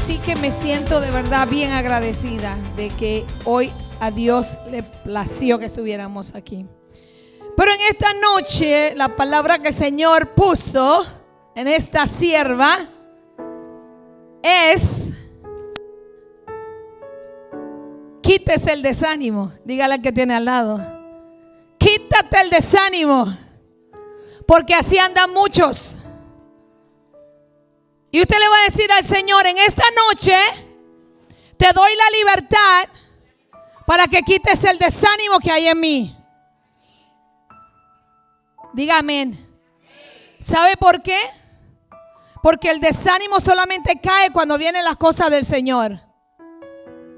Así que me siento de verdad bien agradecida de que hoy a Dios le plació que estuviéramos aquí. Pero en esta noche la palabra que el Señor puso en esta sierva es: quítese el desánimo. Dígale al que tiene al lado: quítate el desánimo, porque así andan muchos. Y usted le va a decir al Señor: en esta noche te doy la libertad para que quites el desánimo que hay en mí. Diga amén. ¿Sabe por qué? Porque el desánimo solamente cae cuando vienen las cosas del Señor.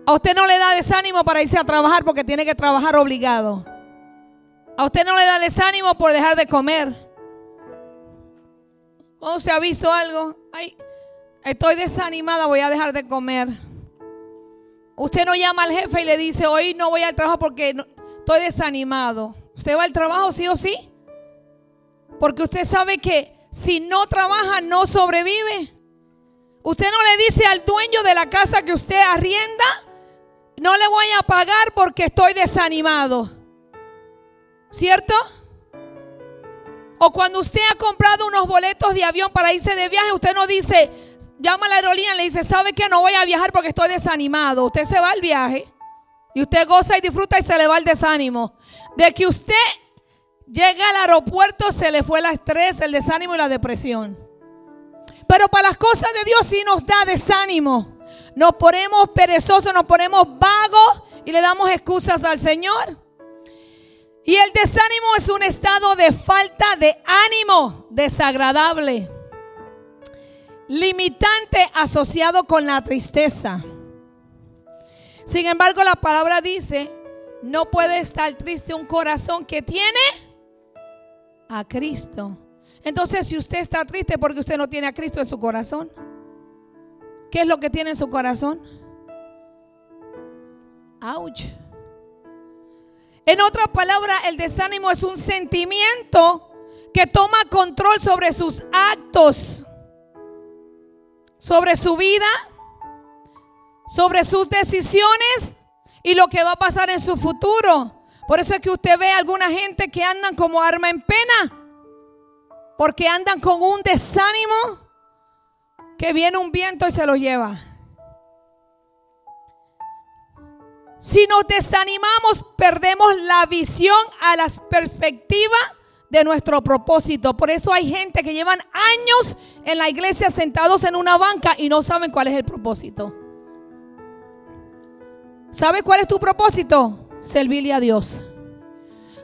A usted no le da desánimo para irse a trabajar porque tiene que trabajar obligado. A usted no le da desánimo por dejar de comer. ¿Cómo se ha visto algo? Ay, estoy desanimada, voy a dejar de comer. Usted no llama al jefe y le dice: hoy no voy al trabajo porque estoy desanimado. ¿Usted va al trabajo sí o sí? Porque usted sabe que si no trabaja no sobrevive. Usted no le dice al dueño de la casa que usted arrienda: no le voy a pagar porque estoy desanimado. ¿Cierto? O cuando usted ha comprado unos boletos de avión para irse de viaje, usted no dice, llama a la aerolínea y le dice: ¿sabe qué? No voy a viajar porque estoy desanimado. Usted se va al viaje y usted goza y disfruta y se le va el desánimo. De que usted llega al aeropuerto, se le fue el estrés, el desánimo y la depresión. Pero para las cosas de Dios sí nos da desánimo. Nos ponemos perezosos, nos ponemos vagos y le damos excusas al Señor. Y el desánimo es un estado de falta de ánimo desagradable, limitante, asociado con la tristeza. Sin embargo, la palabra dice: no puede estar triste un corazón que tiene a Cristo. Entonces, si usted está triste porque usted no tiene a Cristo en su corazón, ¿qué es lo que tiene en su corazón? ¡Auch! En otras palabras, el desánimo es un sentimiento que toma control sobre sus actos, sobre su vida, sobre sus decisiones y lo que va a pasar en su futuro. Por eso es que usted ve a alguna gente que andan como arma en pena, porque andan con un desánimo que viene un viento y se lo lleva. Si nos desanimamos, perdemos la visión a la perspectiva de nuestro propósito. Por eso hay gente que llevan años en la iglesia sentados en una banca y no saben cuál es el propósito. ¿Sabes cuál es tu propósito? Servirle a Dios.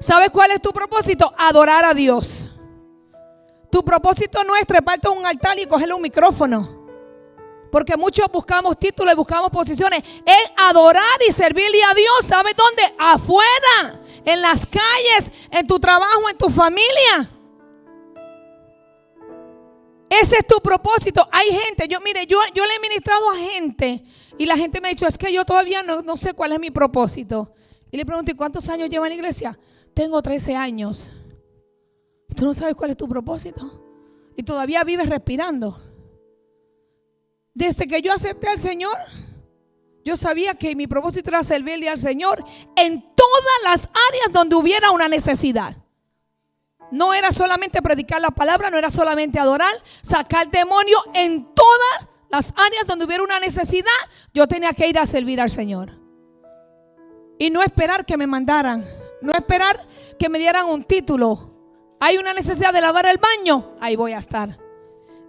¿Sabes cuál es tu propósito? Adorar a Dios. Tu propósito no es treparte a un altar y cogerle un micrófono. Porque muchos buscamos títulos y buscamos posiciones. Es adorar y servirle a Dios. ¿Sabes dónde? Afuera, en las calles, en tu trabajo, en tu familia. Ese es tu propósito. Hay gente, yo le he ministrado a gente y la gente me ha dicho: es que yo todavía no sé cuál es mi propósito. Y le pregunto: ¿y cuántos años lleva en la iglesia? Tengo 13 años. ¿Y tú no sabes cuál es tu propósito? Y todavía vives respirando. Desde que yo acepté al Señor, yo sabía que mi propósito era servirle al Señor en todas las áreas donde hubiera una necesidad. No era solamente predicar la palabra, no era solamente adorar, sacar demonios. En todas las áreas donde hubiera una necesidad, yo tenía que ir a servir al Señor. Y no esperar que me mandaran, no esperar que me dieran un título. Hay una necesidad de lavar el baño, ahí voy a estar.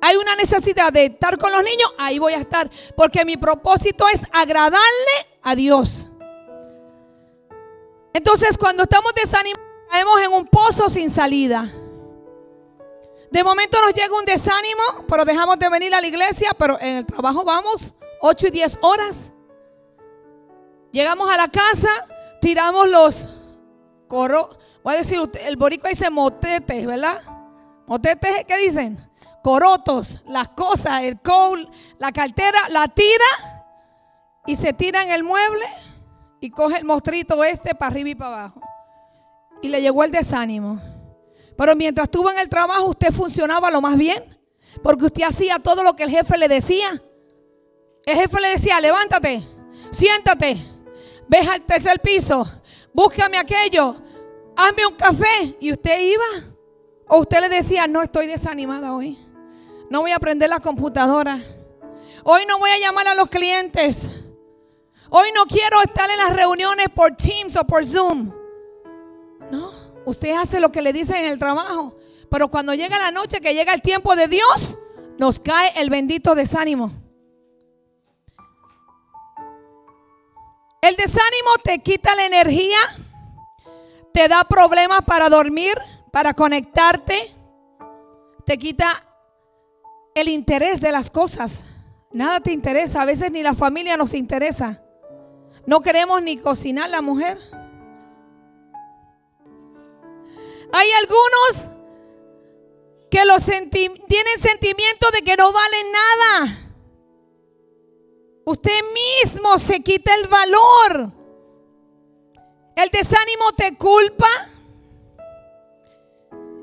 Hay una necesidad de estar con los niños, ahí voy a estar. Porque mi propósito es agradarle a Dios. Entonces, cuando estamos desanimados, caemos en un pozo sin salida. De momento nos llega un desánimo, pero dejamos de venir a la iglesia. Pero en el trabajo vamos 8 y 10 horas. Llegamos a la casa, tiramos los coros. Voy a decir, el boricua dice motetes, ¿verdad? Motetes, ¿qué dicen? Corotos, las cosas, el cowl, la cartera, la tira y se tira en el mueble y coge el mostrito para arriba y para abajo. Y le llegó el desánimo. Pero mientras estuvo en el trabajo, usted funcionaba lo más bien, porque usted hacía todo lo que el jefe le decía. El jefe le decía, levántate, siéntate, ve al tercer piso, búscame aquello, hazme un café. Y usted iba. O usted le decía, no, estoy desanimada hoy. No voy a prender la computadora. Hoy no voy a llamar a los clientes. Hoy no quiero estar en las reuniones por Teams o por Zoom. No, usted hace lo que le dicen en el trabajo. Pero cuando llega la noche, que llega el tiempo de Dios, nos cae el bendito desánimo. El desánimo te quita la energía, te da problemas para dormir, para conectarte, te quita el interés de las cosas. Nada te interesa, a veces ni la familia nos interesa. No queremos ni cocinar la mujer. Hay algunos que tienen sentimiento de que no valen nada. Usted mismo se quita el valor. El desánimo te culpa.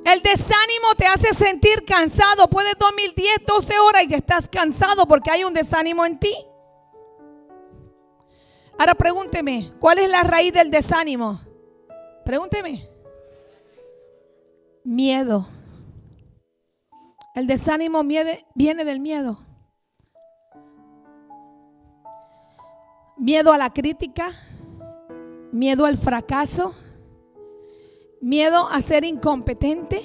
El desánimo te hace sentir cansado. Puedes dormir 10, 12 horas y estás cansado porque hay un desánimo en ti. Ahora pregúnteme, ¿cuál es la raíz del desánimo? Pregúnteme. Miedo. El desánimo viene del miedo. Miedo a la crítica, miedo al fracaso, miedo a ser incompetente.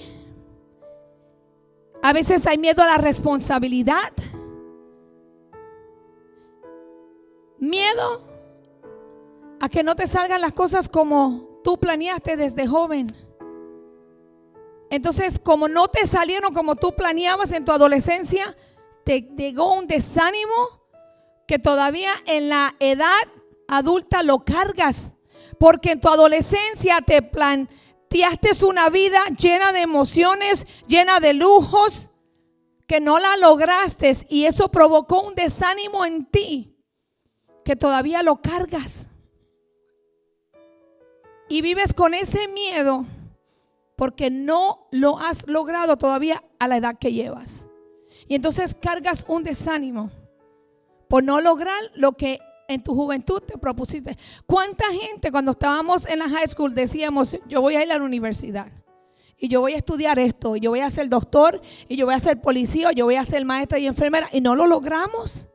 A veces hay miedo a la responsabilidad. Miedo a que no te salgan las cosas como tú planeaste desde joven. Entonces, como no te salieron como tú planeabas en tu adolescencia, te llegó un desánimo que todavía en la edad adulta lo cargas. Porque en tu adolescencia te planteaste una vida llena de emociones, llena de lujos, que no la lograste. Y eso provocó un desánimo en ti, que todavía lo cargas. Y vives con ese miedo porque no lo has logrado todavía a la edad que llevas. Y entonces cargas un desánimo por no lograr lo que en tu juventud te propusiste. ¿Cuánta gente cuando estábamos en la high school decíamos, yo voy a ir a la universidad y yo voy a estudiar esto, y yo voy a ser doctor, y yo voy a ser policía, o yo voy a ser maestra y enfermera, y no lo logramos?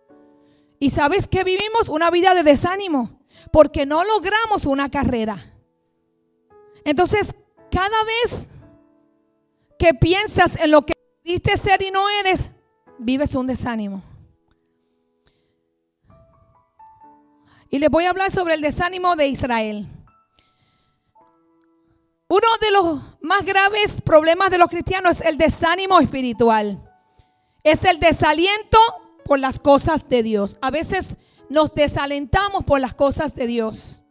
Y ¿sabes qué vivimos? Una vida de desánimo porque no logramos una carrera. Entonces, cada vez que piensas en lo que pudiste ser y no eres, vives un desánimo. Y les voy a hablar sobre el desánimo de Israel. Uno de los más graves problemas de los cristianos es el desánimo espiritual. Es el desaliento por las cosas de Dios. A veces nos desalentamos por las cosas de Dios.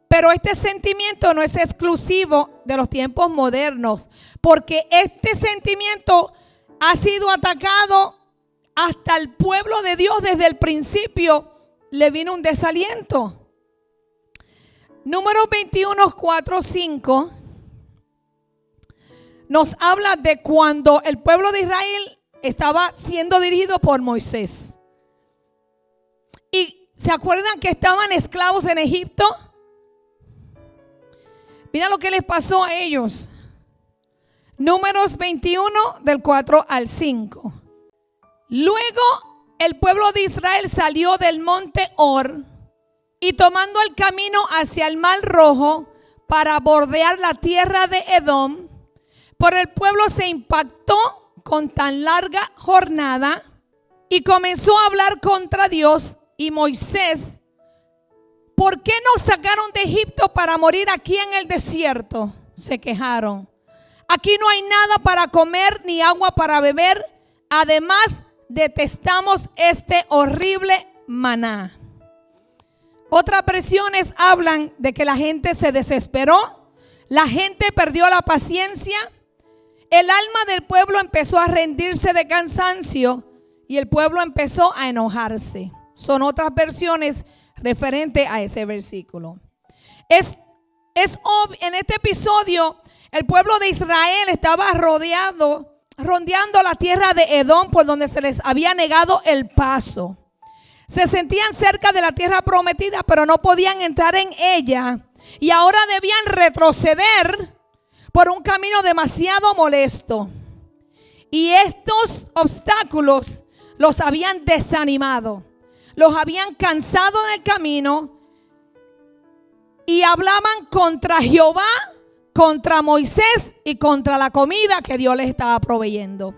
Pero este sentimiento no es exclusivo de los tiempos modernos, porque este sentimiento ha sido atacado hasta el pueblo de Dios desde el principio. Le vino un desaliento. Número 21, 4, 5 nos habla de cuando el pueblo de Israel estaba siendo dirigido por Moisés. Y ¿se acuerdan que estaban esclavos en Egipto? Mira lo que les pasó a ellos. Números 21 del 4 al 5. Luego el pueblo de Israel salió del monte Or y tomando el camino hacia el Mar Rojo para bordear la tierra de Edom, por el pueblo se impactó con tan larga jornada y comenzó a hablar contra Dios y Moisés. ¿Por qué nos sacaron de Egipto para morir aquí en el desierto? Se quejaron. Aquí no hay nada para comer ni agua para beber. Además, detestamos este horrible maná. Otras versiones hablan de que la gente se desesperó. La gente perdió la paciencia. El alma del pueblo empezó a rendirse de cansancio y el pueblo empezó a enojarse. Son otras versiones referente a ese versículo. Es obvio, en este episodio el pueblo de Israel estaba rondeando la tierra de Edom, por donde se les había negado el paso. se sentían cerca de la tierra prometida, pero no podían entrar en ella. Y ahora debían retroceder por un camino demasiado molesto. Y estos obstáculos los habían desanimado, los habían cansado del camino y hablaban contra Jehová, contra Moisés y contra la comida que Dios les estaba proveyendo.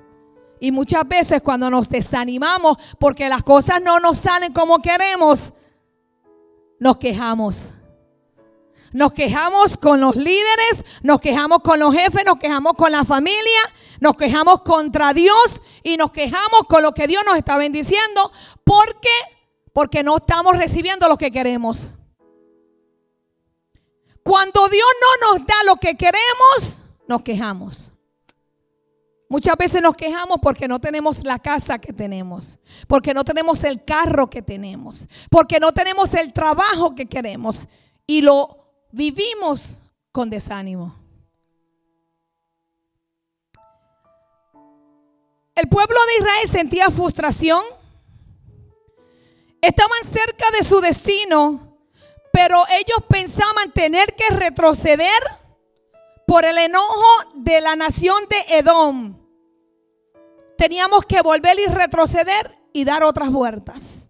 Y muchas veces cuando nos desanimamos porque las cosas no nos salen como queremos, nos quejamos. Nos quejamos con los líderes, nos quejamos con los jefes, nos quejamos con la familia, nos quejamos contra Dios y nos quejamos con lo que Dios nos está bendiciendo. ¿Por qué? Porque no estamos recibiendo lo que queremos. Cuando Dios no nos da lo que queremos, nos quejamos. Muchas veces nos quejamos porque no tenemos la casa que tenemos, porque no tenemos el carro que tenemos, porque no tenemos el trabajo que queremos y lo vivimos con desánimo. El pueblo de Israel sentía frustración. Estaban cerca de su destino, pero ellos pensaban tener que retroceder por el enojo de la nación de Edom. Teníamos que volver y retroceder y dar otras vueltas.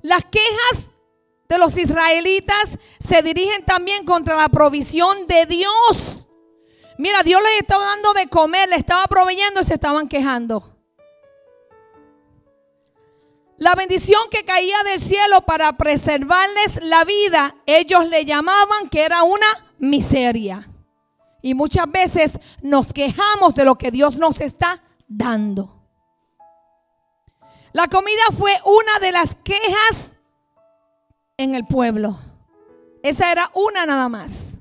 Las quejas de los israelitas se dirigen también contra la provisión de Dios. Mira, Dios les estaba dando de comer, les estaba proveyendo y se estaban quejando. La bendición que caía del cielo para preservarles la vida, ellos le llamaban que era una miseria. Y muchas veces nos quejamos de lo que Dios nos está dando. La comida fue una de las quejas en el pueblo. Esa era una nada más.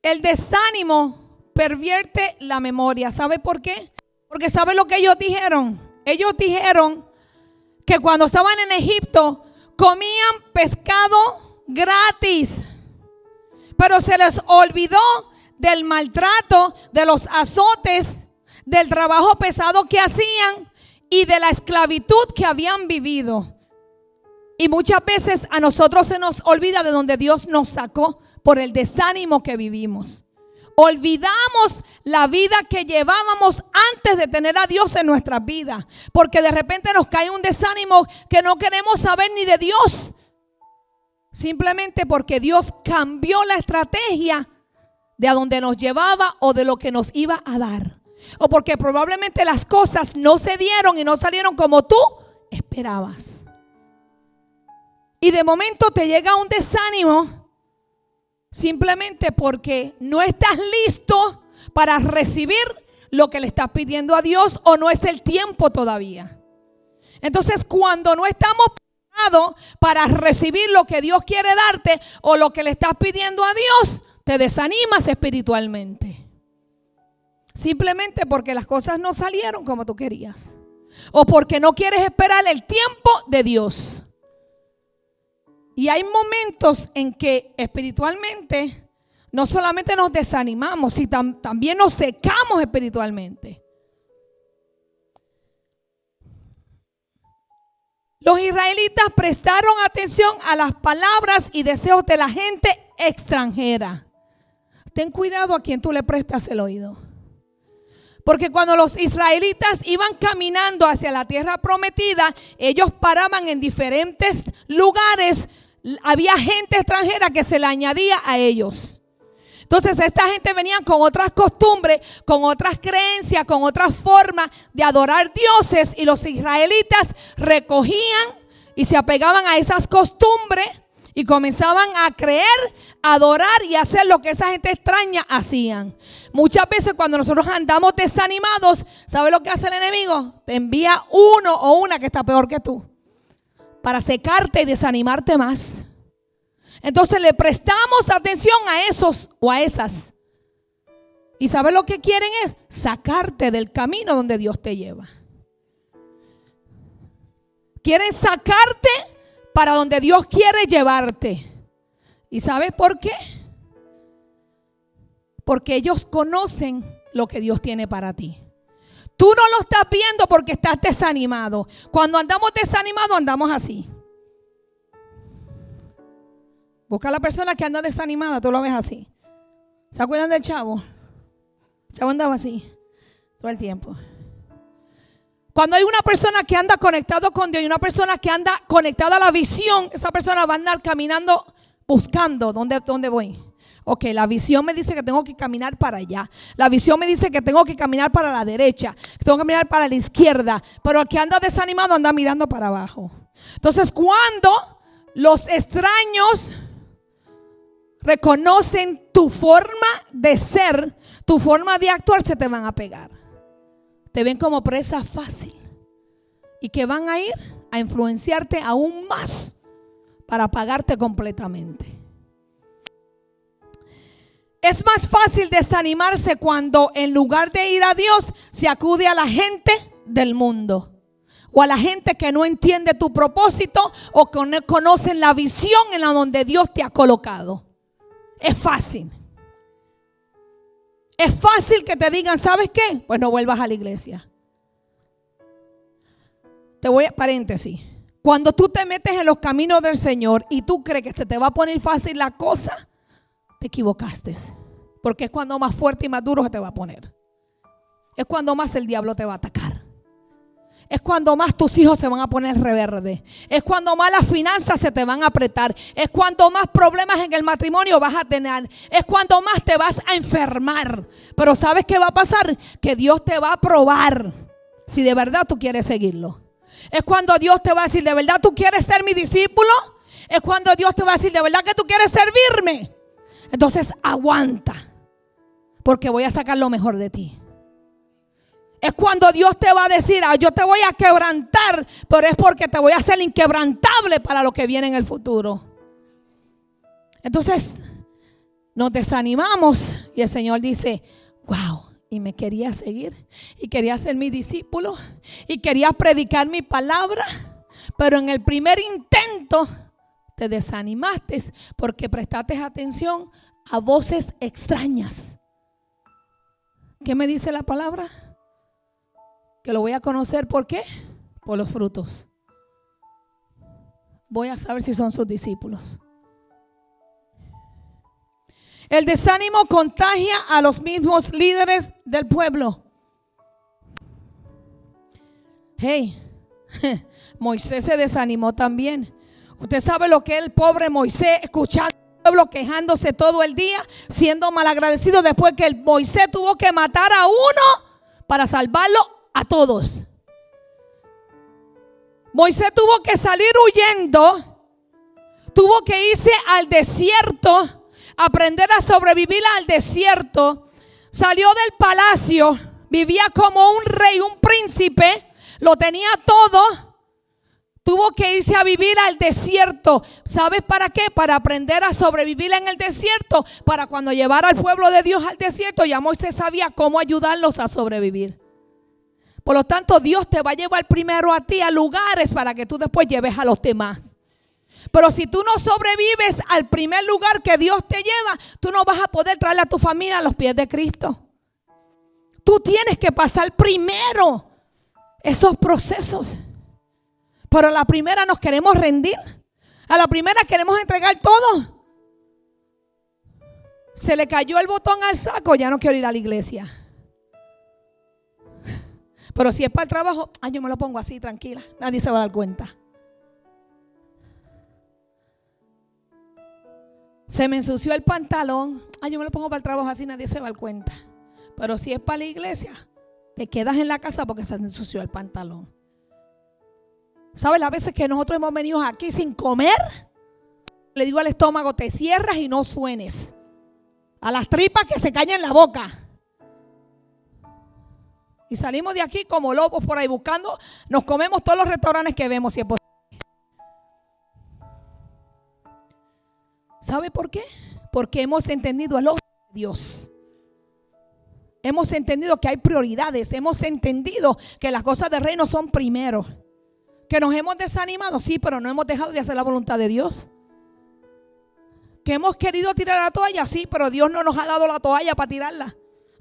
El desánimo pervierte la memoria. ¿Sabe por qué? Porque ¿sabe lo que ellos dijeron? Ellos dijeron que cuando estaban en Egipto comían pescado gratis, pero se les olvidó del maltrato, de los azotes, del trabajo pesado que hacían y de la esclavitud que habían vivido. Y muchas veces a nosotros se nos olvida de donde Dios nos sacó por el desánimo que vivimos. Olvidamos la vida que llevábamos antes de tener a Dios en nuestras vidas, porque de repente nos cae un desánimo que no queremos saber ni de Dios, simplemente porque Dios cambió la estrategia de a donde nos llevaba o de lo que nos iba a dar, o porque probablemente las cosas no se dieron y no salieron como tú esperabas. Y de momento te llega un desánimo simplemente porque no estás listo para recibir lo que le estás pidiendo a Dios, o no es el tiempo todavía. Entonces, cuando no estamos preparados para recibir lo que Dios quiere darte o lo que le estás pidiendo a Dios, te desanimas espiritualmente. Simplemente porque las cosas no salieron como tú querías, o porque no quieres esperar el tiempo de Dios. Y hay momentos en que espiritualmente no solamente nos desanimamos, sino también nos secamos espiritualmente. Los israelitas prestaron atención a las palabras y deseos de la gente extranjera. Ten cuidado a quien tú le prestas el oído. Porque cuando los israelitas iban caminando hacia la tierra prometida, ellos paraban en diferentes lugares. Había gente extranjera que se le añadía a ellos. Entonces esta gente venía con otras costumbres, con otras creencias, con otras formas de adorar dioses, y los israelitas recogían y se apegaban a esas costumbres y comenzaban a creer, a adorar y a hacer lo que esa gente extraña hacían. Muchas veces cuando nosotros andamos desanimados, ¿sabe lo que hace el enemigo? Te envía uno o una que está peor que tú, para secarte y desanimarte más. Entonces le prestamos atención a esos o a esas. ¿Y sabes lo que quieren? Es sacarte del camino donde Dios te lleva. Quieren sacarte para donde Dios quiere llevarte. ¿Y sabes por qué? Porque ellos conocen lo que Dios tiene para ti. Tú no lo estás viendo porque estás desanimado. Cuando andamos desanimados, andamos así. Busca a la persona que anda desanimada, tú lo ves así. ¿Se acuerdan del chavo? El chavo andaba así todo el tiempo. Cuando hay una persona que anda conectado con Dios y una persona que anda conectada a la visión, esa persona va a andar caminando buscando dónde voy. Ok, la visión me dice que tengo que caminar para allá. La visión me dice que tengo que caminar para la derecha, que tengo que caminar para la izquierda. Pero el que anda desanimado anda mirando para abajo. Entonces, cuando los extraños reconocen tu forma de ser, tu forma de actuar, se te van a pegar. Te ven como presa fácil y que van a ir a influenciarte aún más para apagarte completamente. Es más fácil desanimarse cuando en lugar de ir a Dios se acude a la gente del mundo o a la gente que no entiende tu propósito o que no conocen la visión en la donde Dios te ha colocado. Es fácil. Es fácil que te digan, ¿sabes qué? Pues no vuelvas a la iglesia. Te voy a paréntesis. Cuando tú te metes en los caminos del Señor y tú crees que se te va a poner fácil la cosa, te equivocaste. Porque es cuando más fuerte y más duro se te va a poner. Es cuando más el diablo te va a atacar. Es cuando más tus hijos se van a poner reverde. Es cuando más las finanzas se te van a apretar. Es cuando más problemas en el matrimonio vas a tener. Es cuando más te vas a enfermar. Pero ¿sabes qué va a pasar? Que Dios te va a probar si de verdad tú quieres seguirlo. Es cuando Dios te va a decir, ¿de verdad tú quieres ser mi discípulo? Es cuando Dios te va a decir, ¿de verdad que tú quieres servirme? Entonces aguanta, porque voy a sacar lo mejor de ti. Es cuando Dios te va a decir, yo te voy a quebrantar, pero es porque te voy a hacer inquebrantable para lo que viene en el futuro. Entonces nos desanimamos y el Señor dice, wow, y me quería seguir y quería ser mi discípulo y quería predicar mi palabra, pero en el primer intento te desanimaste porque prestaste atención a voces extrañas. ¿Qué me dice la palabra? Que lo voy a conocer, ¿por qué? Por los frutos. Voy a saber si son sus discípulos. El desánimo contagia a los mismos líderes del pueblo. Hey, Moisés se desanimó también. Usted sabe lo que es el pobre Moisés escuchando al pueblo quejándose todo el día, siendo malagradecido después que el Moisés tuvo que matar a uno para salvarlo a todos. Moisés tuvo que salir huyendo, tuvo que irse al desierto, aprender a sobrevivir al desierto. Salió del palacio, vivía como un rey, un príncipe, lo tenía todo. Tuvo que irse a vivir al desierto. ¿Sabes para qué? Para aprender a sobrevivir en el desierto. Para cuando llevara al pueblo de Dios al desierto, ya Moisés sabía cómo ayudarlos a sobrevivir. Por lo tanto, Dios te va a llevar primero a ti a lugares para que tú después lleves a los demás. Pero si tú no sobrevives al primer lugar que Dios te lleva, tú no vas a poder traerle a tu familia a los pies de Cristo. Tú tienes que pasar primero esos procesos. Pero a la primera nos queremos rendir. A la primera queremos entregar todo. Se le cayó el botón al saco, ya no quiero ir a la iglesia. Pero si es para el trabajo, yo me lo pongo así, tranquila. Nadie se va a dar cuenta. Se me ensució el pantalón. Yo me lo pongo para el trabajo así, nadie se va a dar cuenta. Pero si es para la iglesia, te quedas en la casa porque se me ensució el pantalón. ¿Sabes las veces que nosotros hemos venido aquí sin comer? Le digo al estómago, te cierras y no suenes. A las tripas que se callen la boca. Y salimos de aquí como lobos por ahí buscando. Nos comemos todos los restaurantes que vemos si es posible. ¿Sabe por qué? Porque hemos entendido el orden de Dios. Hemos entendido que hay prioridades. Hemos entendido que las cosas del reino son primero. Que nos hemos desanimado, sí, pero no hemos dejado de hacer la voluntad de Dios. Que hemos querido tirar la toalla, sí, pero Dios no nos ha dado la toalla para tirarla.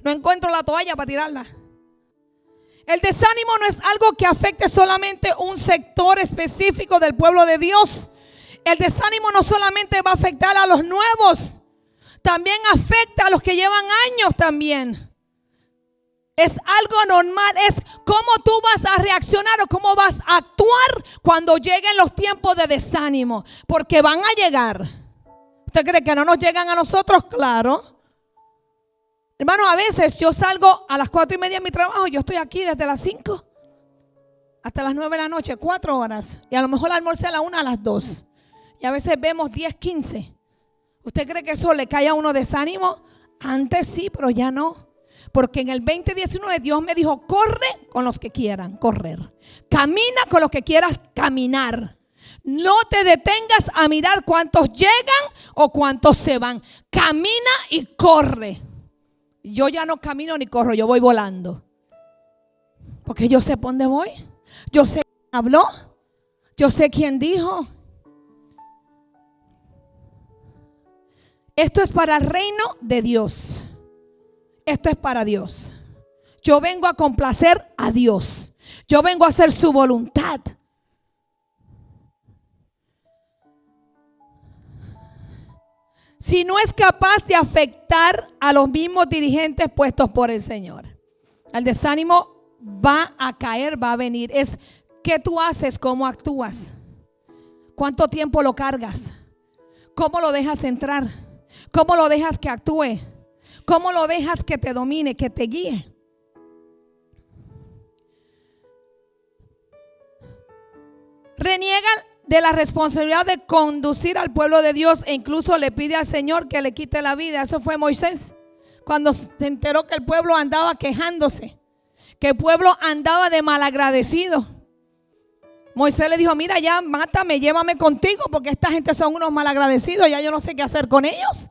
No encuentro la toalla para tirarla. El desánimo no es algo que afecte solamente un sector específico del pueblo de Dios. El desánimo no solamente va a afectar a los nuevos, también afecta a los que llevan años también. Es algo normal, es cómo tú vas a reaccionar o cómo vas a actuar cuando lleguen los tiempos de desánimo, porque van a llegar. ¿Usted cree que no nos llegan a nosotros? Claro. Hermano, a veces yo salgo a las 4:30 de mi trabajo, yo estoy aquí desde las 5 hasta las 9 de la noche, 4 horas. Y a lo mejor almorcé a la 1, a las 2. Y a veces vemos 10, 15. ¿Usted cree que eso le cae a uno desánimo? Antes sí, pero ya no. Porque en el 2019 Dios me dijo, corre con los que quieran correr. Camina con los que quieras caminar. No te detengas a mirar cuántos llegan o cuántos se van. Camina y corre. Yo ya no camino ni corro, yo voy volando. Porque yo sé por dónde voy. Yo sé quién habló. Yo sé quién dijo. Esto es para el reino de Dios. Esto es para Dios. Yo vengo a complacer a Dios. Yo vengo a hacer su voluntad. Si no es capaz de afectar a los mismos dirigentes puestos por el Señor, el desánimo va a caer, va a venir. Es qué tú haces, cómo actúas, cuánto tiempo lo cargas, cómo lo dejas entrar, cómo lo dejas que actúe, cómo lo dejas que te domine, que te guíe. Reniega de la responsabilidad de conducir al pueblo de Dios e incluso le pide al Señor que le quite la vida. Eso fue Moisés cuando se enteró que el pueblo andaba quejándose, que el pueblo andaba de malagradecido. Moisés le dijo, mira, ya mátame, llévame contigo, porque esta gente son unos malagradecidos, ya yo no sé qué hacer con ellos.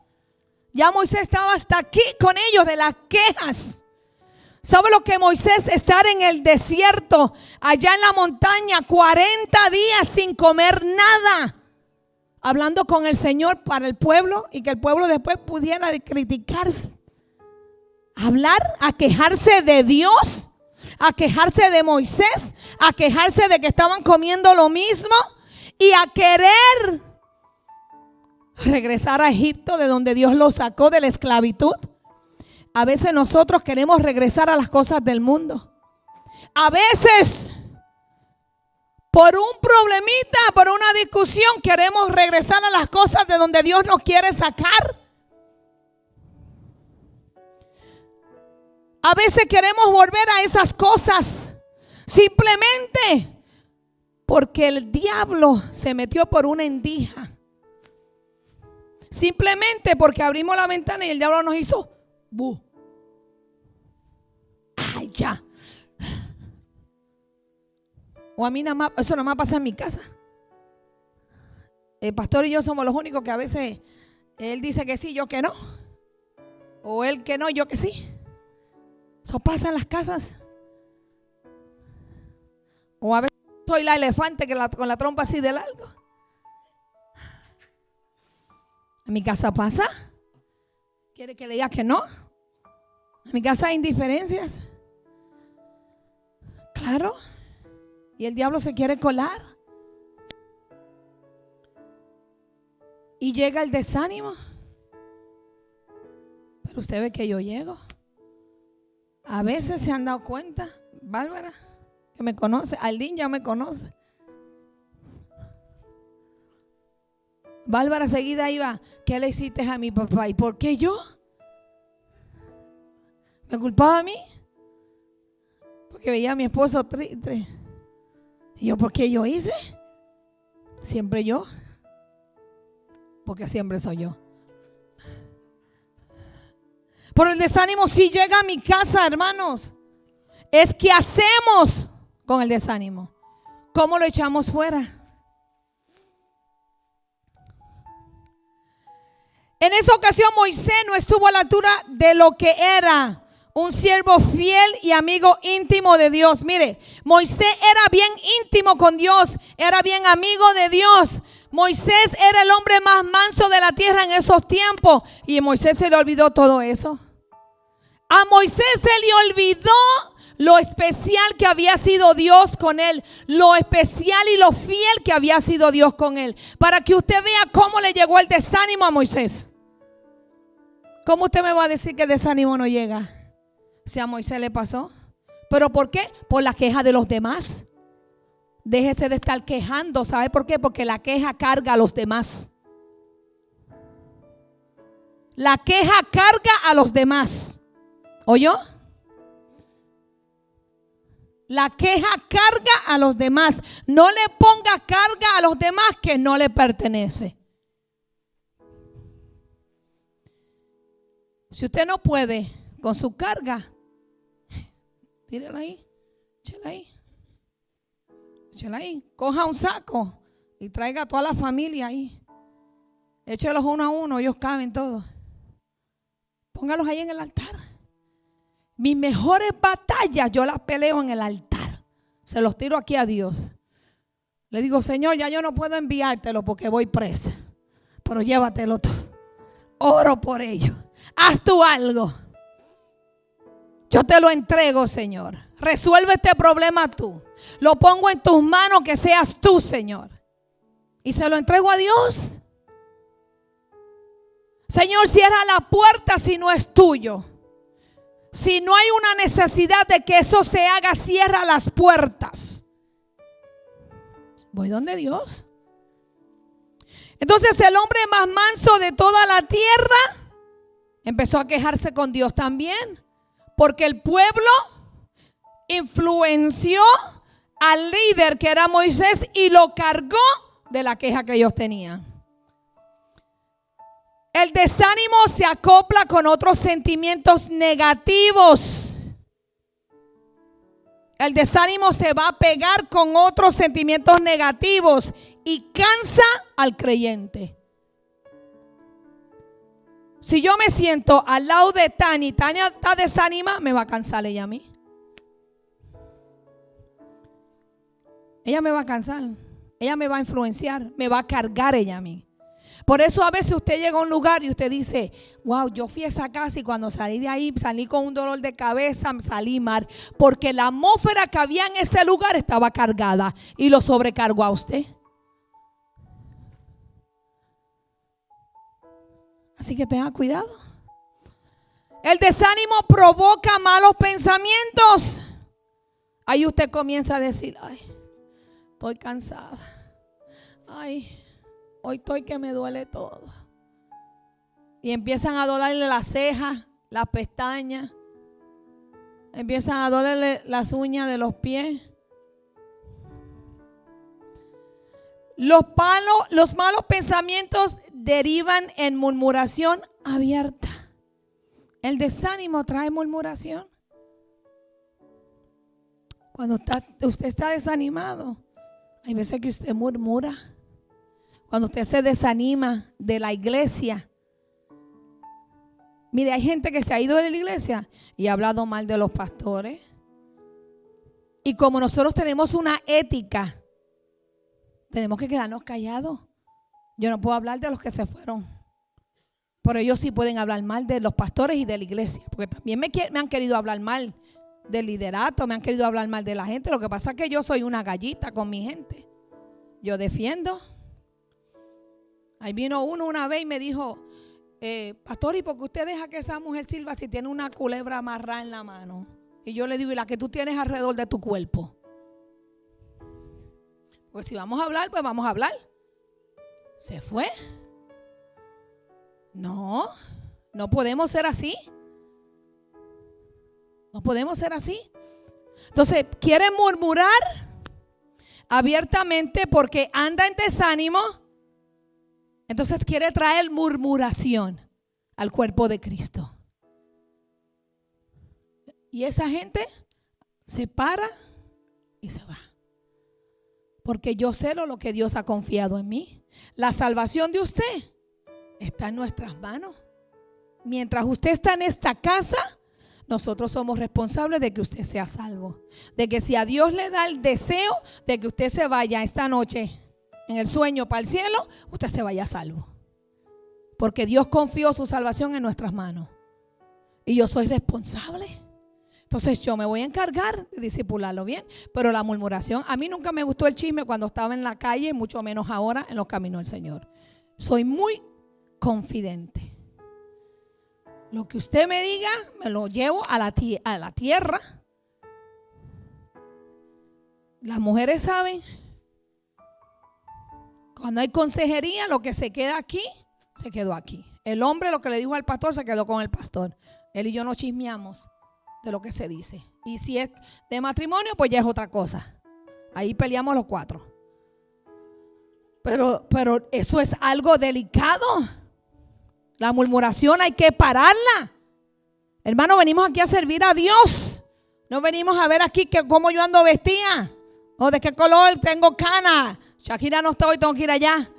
Ya Moisés estaba hasta aquí con ellos de las quejas. ¿Sabe lo que Moisés? Estar en el desierto, allá en la montaña, 40 días sin comer nada, hablando con el Señor para el pueblo, y que el pueblo después pudiera criticarse, hablar, a quejarse de Dios, a quejarse de Moisés, a quejarse de que estaban comiendo lo mismo y a querer regresar a Egipto, de donde Dios los sacó de la esclavitud. A veces nosotros queremos regresar a las cosas del mundo. A veces, por un problemita, por una discusión, queremos regresar a las cosas de donde Dios nos quiere sacar. A veces queremos volver a esas cosas simplemente porque el diablo se metió por una endija. Simplemente porque abrimos la ventana y el diablo nos hizo ¡bu! ¡Ay, ya! O a mí nada más, eso nada más pasa en mi casa. El pastor y yo somos los únicos que a veces él dice que sí, yo que no. O él que no, yo que sí. Eso pasa en las casas. O a veces soy la elefante que con la trompa así de largo. ¿En mi casa pasa? ¿Quiere que le diga que no? En mi casa hay indiferencias. Claro. Y el diablo se quiere colar. Y llega el desánimo. Pero usted ve que yo llego. A veces se han dado cuenta, Bárbara, que me conoce, Aldín ya me conoce. Bárbara seguida iba, ¿qué le hiciste a mi papá? ¿Y por qué yo? ¿Me culpaba a mí? Porque veía a mi esposo triste. ¿Y yo por qué yo hice? Siempre yo. Porque siempre soy yo. Pero el desánimo sí llega a mi casa, hermanos. Es que hacemos con el desánimo. ¿Cómo lo echamos fuera? En esa ocasión Moisés no estuvo a la altura de lo que era un siervo fiel y amigo íntimo de Dios. Mire, Moisés era bien íntimo con Dios, era bien amigo de Dios. Moisés era el hombre más manso de la tierra en esos tiempos. Y a Moisés se le olvidó todo eso. A Moisés se le olvidó lo especial que había sido Dios con él, lo especial y lo fiel que había sido Dios con él, para que usted vea cómo le llegó el desánimo a Moisés. ¿Cómo usted me va a decir que el desánimo no llega? Si a Moisés le pasó. ¿Pero por qué? Por la queja de los demás. Déjese de estar quejando. ¿Sabe por qué? Porque la queja carga a los demás. La queja carga a los demás. ¿Oyó? La queja carga a los demás. No le ponga carga a los demás que no le pertenece. Si usted no puede con su carga, tírela ahí, échela ahí. Échela ahí. Coja un saco y traiga a toda la familia ahí. Échelos uno a uno, ellos caben todos. Póngalos ahí en el altar. Mis mejores batallas yo las peleo en el altar. Se los tiro aquí a Dios. Le digo, Señor, ya yo no puedo enviártelo porque voy presa, pero llévatelo tú. Oro por ello. Haz tú algo. Yo te lo entrego, Señor. Resuelve este problema tú. Lo pongo en tus manos, que seas tú, Señor. Y se lo entrego a Dios. Señor, cierra la puerta si no es tuyo. Si no hay una necesidad de que eso se haga, cierra las puertas. Voy donde Dios. Entonces el hombre más manso de toda la tierra empezó a quejarse con Dios también, porque el pueblo influenció al líder que era Moisés y lo cargó de la queja que ellos tenían. El desánimo se acopla con otros sentimientos negativos. El desánimo se va a pegar con otros sentimientos negativos y cansa al creyente. Si yo me siento al lado de Tania y Tania está desanimada, me va a cansar ella a mí. Ella me va a cansar. Ella me va a influenciar. Me va a cargar ella a mí. Por eso a veces usted llega a un lugar y usted dice, wow, yo fui a esa casa y cuando salí de ahí salí con un dolor de cabeza, salí mal, porque la atmósfera que había en ese lugar estaba cargada y lo sobrecargó a usted. Así que tenga cuidado. El desánimo provoca malos pensamientos. Ahí usted comienza a decir, ay, estoy cansada. Ay, hoy estoy que me duele todo. Y empiezan a dolerle las cejas, las pestañas. Empiezan a dolerle las uñas de los pies. Los malos pensamientos derivan en murmuración abierta. El desánimo trae murmuración. Cuando usted está desanimado, hay veces que usted murmura. Cuando usted se desanima de la iglesia. Mire, hay gente que se ha ido de la iglesia y ha hablado mal de los pastores. Y como nosotros tenemos una ética, tenemos que quedarnos callados. Yo no puedo hablar de los que se fueron, pero ellos sí pueden hablar mal de los pastores y de la iglesia, porque también me han querido hablar mal del liderato, me han querido hablar mal de la gente. Lo que pasa es que yo soy una gallita con mi gente. Yo defiendo. Ahí vino uno una vez y me dijo, pastor, ¿y por qué usted deja que esa mujer sirva si tiene una culebra amarrada en la mano? Y yo le digo, ¿y la que tú tienes alrededor de tu cuerpo? Pues si vamos a hablar, pues vamos a hablar. ¿Se fue? No podemos ser así. No podemos ser así. Entonces, quiere murmurar abiertamente porque anda en desánimo. Entonces quiere traer murmuración al cuerpo de Cristo. Y esa gente se para y se va. Porque yo sé lo que Dios ha confiado en mí. La salvación de usted está en nuestras manos. Mientras usted está en esta casa, nosotros somos responsables de que usted sea salvo. De que si a Dios le da el deseo de que usted se vaya esta noche en el sueño para el cielo, usted se vaya salvo. Porque Dios confió su salvación en nuestras manos. Y yo soy responsable. Entonces yo me voy a encargar de discipularlo bien. Pero la murmuración, a mí nunca me gustó el chisme cuando estaba en la calle, mucho menos ahora en los caminos del Señor. Soy muy confidente. Lo que usted me diga, me lo llevo a la tierra. Las mujeres saben, cuando hay consejería, lo que se queda aquí, se quedó aquí. El hombre lo que le dijo al pastor, se quedó con el pastor. Él y yo no chismeamos de lo que se dice. Y si es de matrimonio, pues ya es otra cosa. Ahí peleamos los cuatro. Pero eso es algo delicado. La murmuración hay que pararla. Hermano, venimos aquí a servir a Dios. No venimos a ver aquí que cómo yo ando vestida o de qué color tengo cana. Shakira no está hoy, tengo que ir allá.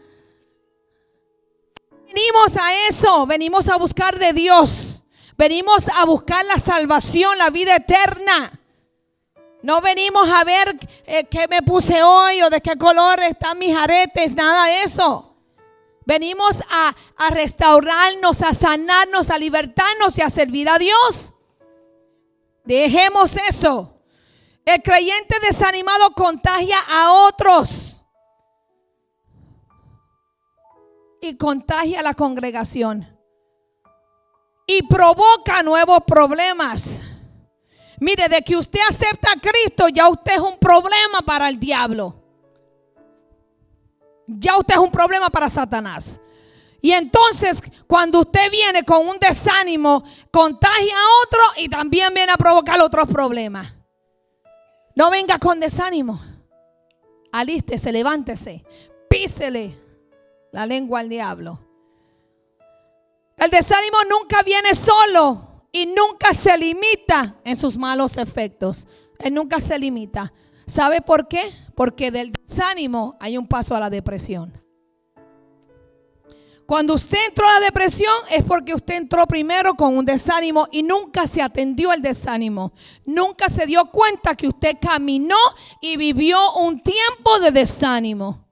Venimos a eso, venimos a buscar de Dios. Venimos a buscar la salvación, la vida eterna. No venimos a ver qué me puse hoy o de qué color están mis aretes, nada de eso. Venimos a restaurarnos, a sanarnos, a libertarnos y a servir a Dios. Dejemos eso. El creyente desanimado contagia a otros y contagia a la congregación y provoca nuevos problemas. Mire, de que usted acepta a Cristo, ya usted es un problema para el diablo. Ya usted es un problema para Satanás. Y entonces, cuando usted viene con un desánimo, contagia a otro y también viene a provocar otros problemas. No venga con desánimo. Alístese, levántese, písele la lengua al diablo. El desánimo nunca viene solo. Y nunca se limita en sus malos efectos. Él nunca se limita. ¿Sabe por qué? Porque del desánimo hay un paso a la depresión. Cuando usted entró a la depresión es porque usted entró primero con un desánimo y nunca se atendió el desánimo. Nunca se dio cuenta que usted caminó y vivió un tiempo de desánimo.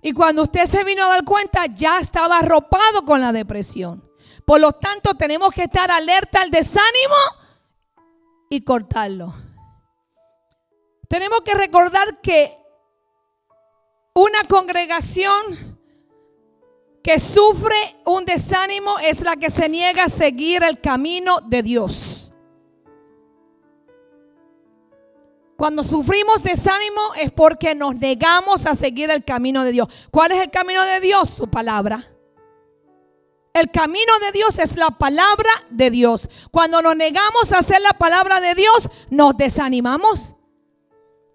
Y cuando usted se vino a dar cuenta, ya estaba arropado con la depresión. Por lo tanto, tenemos que estar alerta al desánimo y cortarlo. Tenemos que recordar que una congregación que sufre un desánimo es la que se niega a seguir el camino de Dios. Cuando sufrimos desánimo es porque nos negamos a seguir el camino de Dios. ¿Cuál es el camino de Dios? Su palabra. El camino de Dios es la palabra de Dios. Cuando nos negamos a hacer la palabra de Dios, nos desanimamos.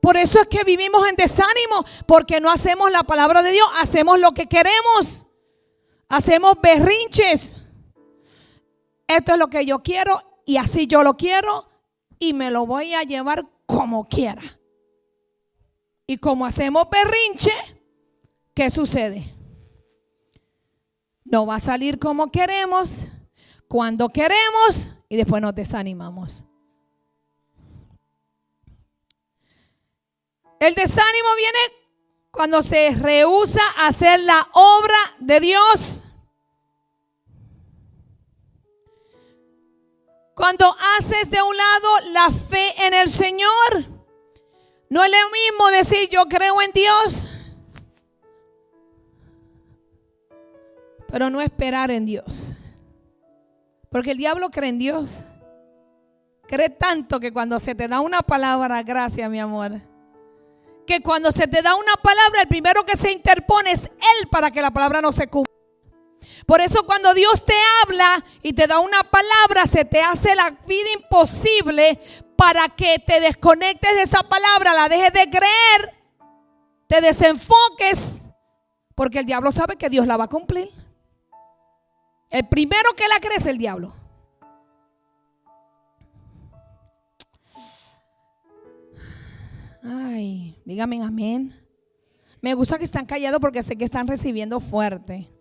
Por eso es que vivimos en desánimo, porque no hacemos la palabra de Dios, hacemos lo que queremos. Hacemos berrinches. Esto es lo que yo quiero y así yo lo quiero y me lo voy a llevar como quiera. Y como hacemos berrinche, ¿qué sucede? No va a salir como queremos, cuando queremos y después nos desanimamos. El desánimo viene cuando se rehúsa a hacer la obra de Dios. Cuando haces de un lado la fe en el Señor. No es lo mismo decir yo creo en Dios, pero no esperar en Dios. Porque el diablo cree en Dios. Cree tanto que cuando se te da una palabra, gracias mi amor, que cuando se te da una palabra, el primero que se interpone es él para que la palabra no se cumpla. Por eso cuando Dios te habla y te da una palabra, se te hace la vida imposible para que te desconectes de esa palabra, la dejes de creer, te desenfoques, porque el diablo sabe que Dios la va a cumplir. El primero que la cree es el diablo. Ay, dígame amén. Me gusta que están callados porque sé que están recibiendo fuerte.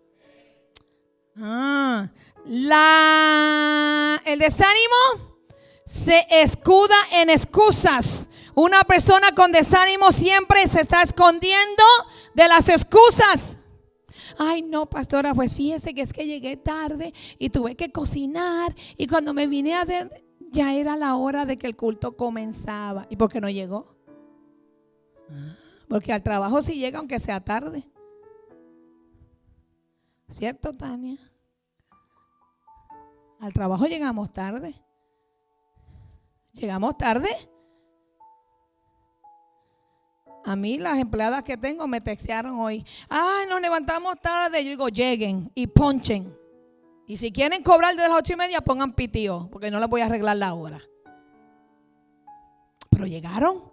El desánimo se escuda en excusas. Una persona con desánimo siempre se está escondiendo de las excusas. Ay no, pastora, pues fíjese que es que llegué tarde y tuve que cocinar y cuando me vine a ver Ya era la hora de que el culto comenzaba. ¿Y por qué no llegó? Porque al trabajo sí llega aunque sea tarde. ¿Cierto, Tania? Al trabajo llegamos tarde. ¿Llegamos tarde? A mí las empleadas que tengo me textearon hoy. Ay, nos levantamos tarde. Yo digo, lleguen y ponchen. Y si quieren cobrar de las 8:30, pongan pitío, porque no les voy a arreglar la hora. Pero llegaron.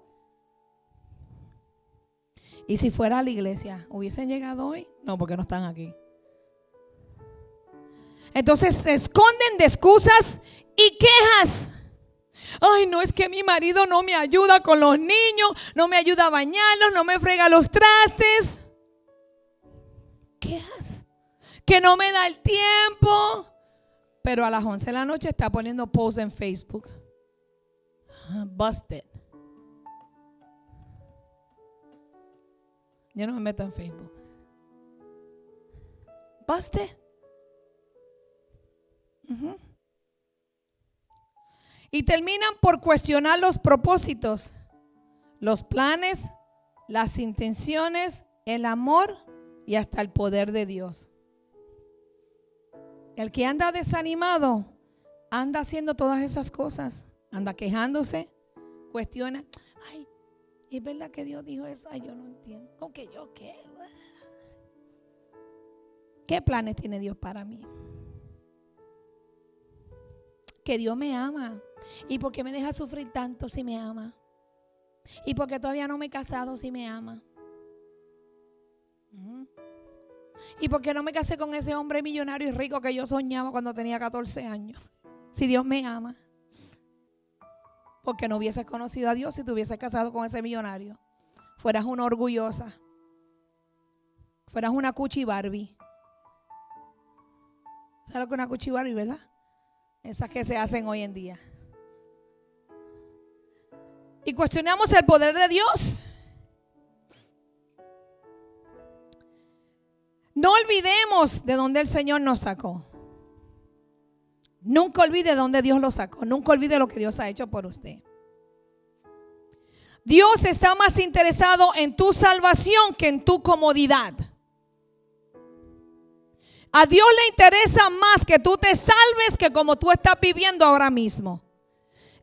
Y si fuera a la iglesia, ¿hubiesen llegado hoy? No, porque no están aquí. Entonces se esconden de excusas y quejas. Ay, no, es que mi marido no me ayuda con los niños, no me ayuda a bañarlos, no me frega los trastes. Quejas. Que no me da el tiempo. Pero a las 11 de la noche está poniendo posts en Facebook. Busted. Yo no me meto en Facebook. Busted. Y terminan por cuestionar los propósitos, los planes, las intenciones, el amor y hasta el poder de Dios. El que anda desanimado anda haciendo todas esas cosas, anda quejándose, cuestiona. Ay, ¿es verdad que Dios dijo eso? Ay, yo no entiendo. ¿Con que yo qué? ¿Qué planes tiene Dios para mí? Que Dios me ama. ¿Y por qué me deja sufrir tanto si me ama? ¿Y por qué todavía no me he casado si me ama? ¿Y por qué no me casé con ese hombre millonario y rico que yo soñaba cuando tenía 14 años? Si Dios me ama. Porque no hubieses conocido a Dios si te hubieses casado con ese millonario. Fueras una orgullosa. Fueras una cuchi Barbie. ¿Sabes lo que es una cuchi Barbie, verdad? Esas que se hacen hoy en día. Y cuestionamos el poder de Dios. No olvidemos de dónde el Señor nos sacó. Nunca olvide de dónde Dios lo sacó. Nunca olvide lo que Dios ha hecho por usted. Dios está más interesado en tu salvación que en tu comodidad. A Dios le interesa más que tú te salves que como tú estás viviendo ahora mismo.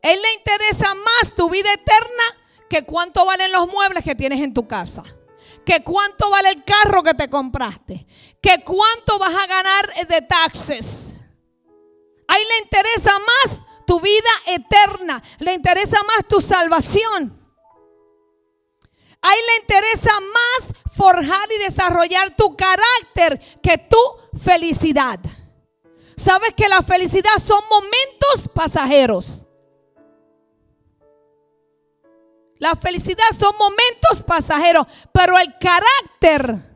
Él le interesa más tu vida eterna que cuánto valen los muebles que tienes en tu casa, que cuánto vale el carro que te compraste, que cuánto vas a ganar de taxes. A él le interesa más tu vida eterna, le interesa más tu salvación. A él le interesa más forjar y desarrollar tu carácter que tu felicidad. Sabes que la felicidad son momentos pasajeros. La felicidad son momentos pasajeros, pero el carácter,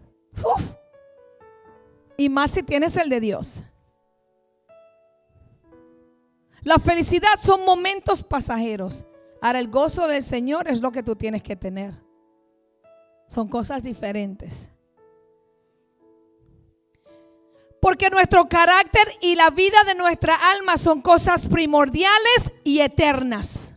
y más si tienes el de Dios. La felicidad son momentos pasajeros. Ahora el gozo del Señor es lo que tú tienes que tener. Son cosas diferentes. Porque nuestro carácter y la vida de nuestra alma son cosas primordiales y eternas.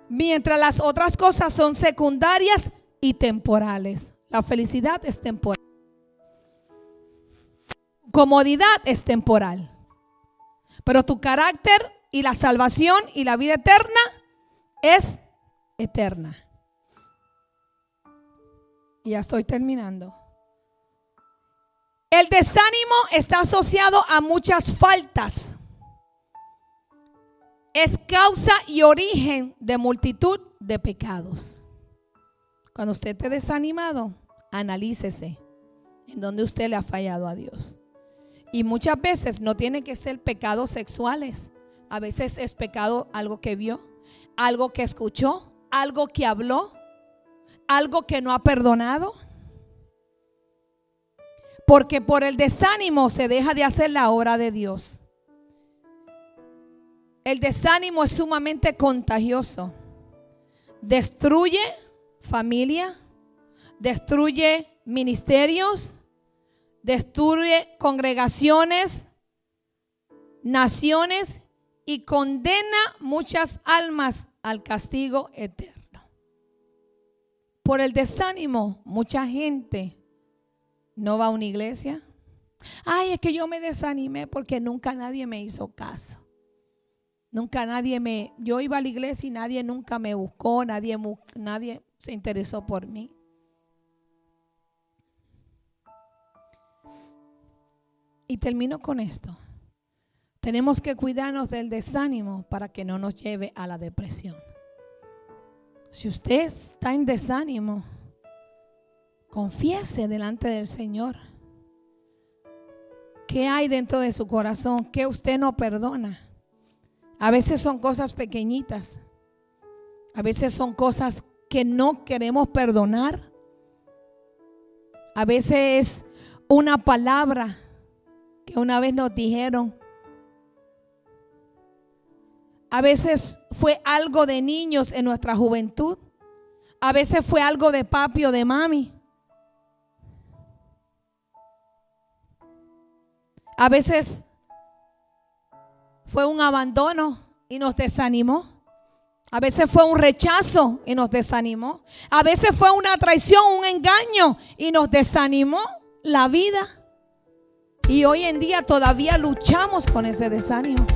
Mientras las otras cosas son secundarias y temporales. La felicidad es temporal. Comodidad es temporal. Pero tu carácter y la salvación y la vida eterna es eterna. Y ya estoy terminando. El desánimo está asociado a muchas faltas. Es causa y origen de multitud de pecados. Cuando usted esté desanimado, analícese en dónde usted le ha fallado a Dios. Y muchas veces no tiene que ser pecados sexuales. A veces es pecado algo que vio, algo que escuchó, algo que habló, algo que no ha perdonado. Porque por el desánimo se deja de hacer la obra de Dios. El desánimo es sumamente contagioso. Destruye familia, destruye ministerios, destruye congregaciones, naciones y condena muchas almas al castigo eterno. Por el desánimo, mucha gente no va a una iglesia. Ay, es que yo me desanimé porque nunca nadie me hizo caso. Yo iba a la iglesia y nadie nunca me buscó, nadie se interesó por mí. Y termino con esto. Tenemos que cuidarnos del desánimo para que no nos lleve a la depresión. Si usted está en desánimo, confiese delante del Señor. ¿Qué hay dentro de su corazón? ¿Qué usted no perdona? A veces son cosas pequeñitas. A veces son cosas que no queremos perdonar. A veces es una palabra que una vez nos dijeron. A veces fue algo de niños en nuestra juventud. A veces fue algo de papi o de mami. A veces fue un abandono y nos desanimó. A veces fue un rechazo y nos desanimó. A veces fue una traición, un engaño y nos desanimó la vida. Y hoy en día todavía luchamos con ese desánimo.